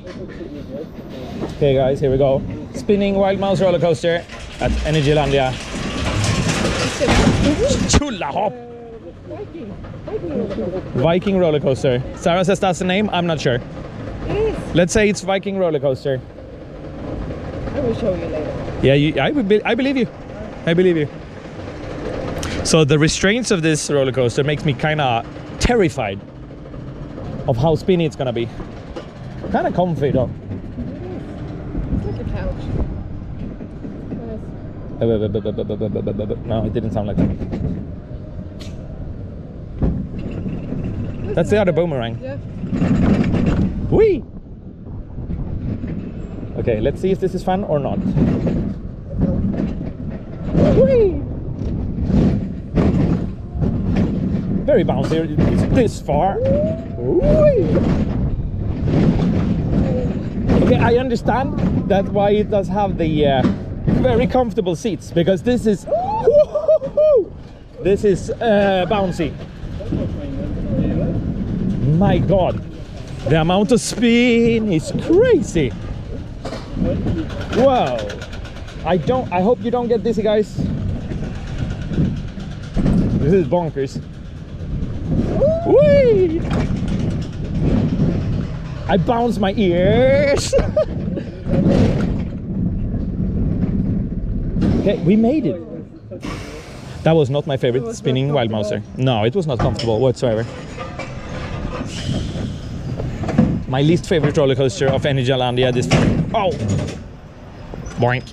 Okay guys, here we go. Spinning wild mouse roller coaster at Energylandia. Chula hop! Viking roller coaster. Sarah says that's the name, I'm not sure. It is. Let's say it's Viking roller coaster. I will show you later. Yeah, I believe you. I believe you. So the restraints of this roller coaster makes me kind of terrified of how spinny it's gonna be. Kind of comfy though. It's like a couch. Nice. No, it didn't sound like that. That's the other boomerang. Yeah. Whee! Okay, let's see if this is fun or not. Whee! Very bouncy. It's this far. Whee! Okay, I understand that's why it does have the very comfortable seats, because this is bouncy. My God, the amount of spin is crazy. Wow. I hope you don't get dizzy, guys. This is bonkers. Whee! I bounce my ears. Okay, we made it. That was not my favorite spinning wild mouser. No, it was not comfortable whatsoever. My least favorite roller coaster of Energylandia this time. Oh! Boink.